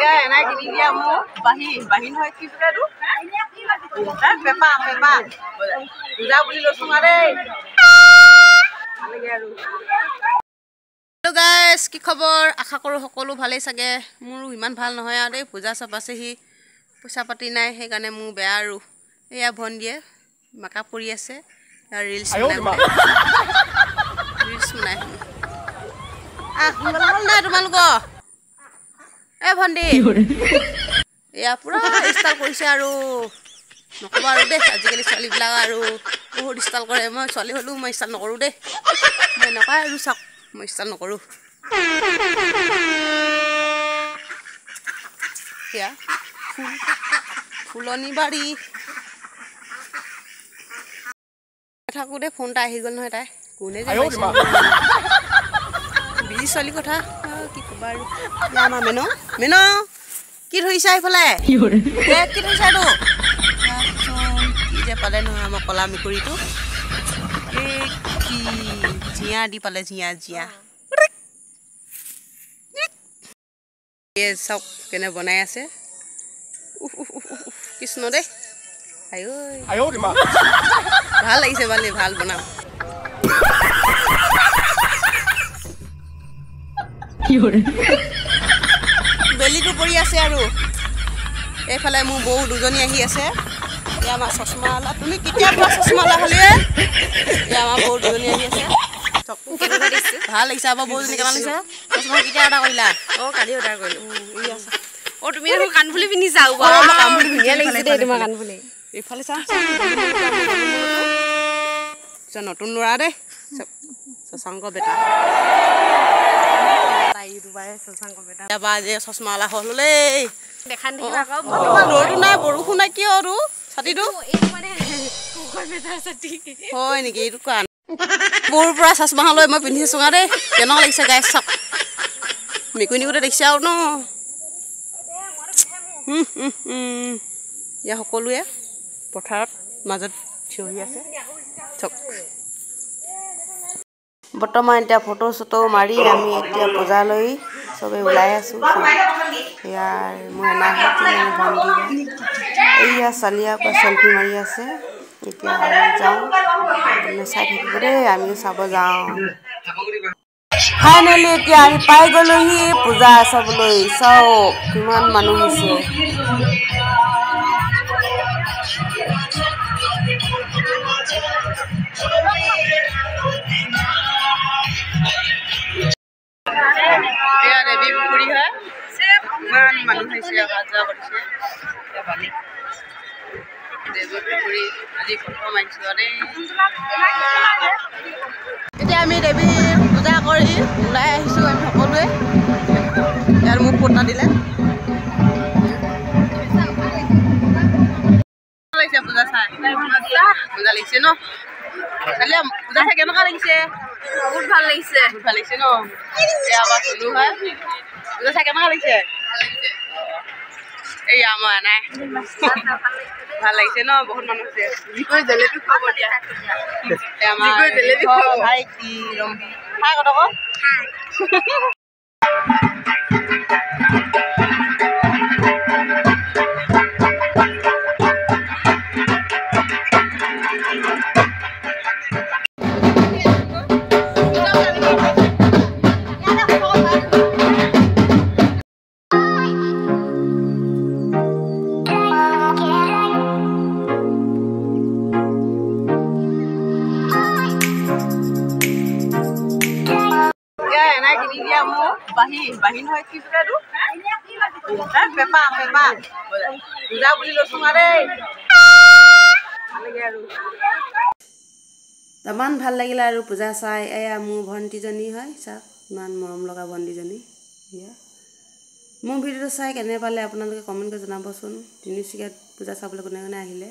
Ya, enak gini dia mau bahin hoy ki pura tu. Pepa. Udah beli lo semua deh. Hello guys, কি খবৰ? আশা কৰো সকলো ভালে চাগে। মোৰ ইমান ভাল নহয় আৰু দেই, পূজা সব আছেহি। পইচা পাতি নাই, সেইকাৰণে মোৰ বেয়া আৰু। এয়া ভন্ডিয়ে মেকআপ কৰি আছে আৰু ৰিলছ বনাই। ভাল নাই তোমালোকৰ? এ ভন্ডি এয়া পুৰা ষ্টাইল কৰিছে আৰু নকবা আৰু দেই। আজিকালি ছোৱালীবিলাক আৰু বহুত ষ্টাইল কৰে। মই ছোৱালী হ'লেও মই ষ্টাইল নকৰোঁ দেই। মই এনেকুৱাই আৰু চাওক, মই ষ্টাইল নকৰোঁ। সেয়া ফুলনি বাৰী থাকোঁতে ফোন এটা আহি গ'ল নহয়। তাই কোনে যে বিজি ছোৱালীৰ কথা কি ক'বা আৰু। আমাৰ মেন কি ধৰিছা এইফালে? কি ধৰিছা এইটো? কি যে পালে নহয় আমাৰ কলা মেকুৰীটো। এই কি জীয়া দি পালে, জীয়া চাওক কেনে বনাই আছে। কৃষ্ণ দেই, ভাল লাগিছে ভাল বনাম। বেলিটো পৰি আছে আৰু এইফালে মোৰ বৌ দুজনী আহি আছে। এয়া আমাৰ চশমাৱালা। তুমি কেতিয়াৰ পৰা চশমাৱালা হ'লি? এয়া আমাৰ বৌ দুজনী আহি আছে। ভাল লাগিছে আমাৰ বৌজনী। কেনে লাগিছে? চশমা কেতিয়া অৰ্ডাৰ কৰিলা? কালি অৰ্ডাৰ কৰিলো। তুমি দেখোন কাণফুলি পিন্ধিছা। কাণফুলি ধুনীয়া লাগিছে দেই তোমাৰ কাণফুলি। এইফালে চা, নতুন ল'ৰা দেই, শশাংক বেটা। এবাৰ যে চশমাৱালা হ'ল দেই। ৰ'দো নাই, বৰষুণ নাই, কিয় আৰু ছাতিটো হয় নেকি? এইটো কাৰণ বৌৰ পৰা চশমা লৈ মই পিন্ধি চোঙা দেই। কেনেকুৱা লাগিছে গাই চাওক। মেকুৰীনিকোতে দেখিছে আৰু ন। ইয়াৰ সকলোৱে পথাৰত মাজত থিয় হৈ আছে চাওক। বৰ্তমান এতিয়া ফটো চটো মাৰি আমি এতিয়া পূজালৈ চবেই ওলাই আছোঁ। ইয়াৰ মোৰ এনাহতি মানে ভণ্টি হয়। এইয়া ছোৱালীয়ে আকৌ চেল্ফি মাৰি আছে। এতিয়া আমি যাওঁ, আপুনি চাই থাকিব দেই, আমিও চাব যাওঁ। ফাইনেলি এতিয়া আমি পাই গ'লোহি পূজা চাবলৈ। চাওক কিমান মানুহ হৈছে। এয়া দেৱী পুখুৰী হয়। ইমান মানুহ হৈছে, অহা যোৱা কৰিছে। দেৱী পুখুৰী আজি প্ৰথম আহিছোঁ দেই। এতিয়া আমি দেৱী পূজা কৰি ওলাই আহিছোঁ আমি সকলোৱে। ইয়াৰ মোক ফটা দিলে। পূজা চাই পূজা লাগিছে ন? কালি পূজা চাই কেনেকুৱা লাগিছে? বহুত ভাল লাগিছে ন? এয়া আমাৰ চলু হয়। পূজা চাই কেনেকুৱা লাগিছে? এই আমাৰ নাই ভাল লাগিছে ন? বহুত মানুহ হৈছে। জেলেপি খুৱাব দিয়া। ভাইটি ৰম্বি খাই কত আকৌ বাহিন হয় কি পura tu. Pepa. Udah beli lo semua deh. তামান ভাল লাগিলে আৰু পূজা চাই। এয়া মোৰ ভণ্টিজনী হয়, চাওক ইমান মৰম লগা ভণ্টিজনী। এয়া মোৰ ভিডিঅ'টো চাই কেনে পালে আপোনালোকে কমেণ্ট কৰি জনাবচোন। তিনিচুকীয়াত পূজা চাবলৈ কোনে আহিলে।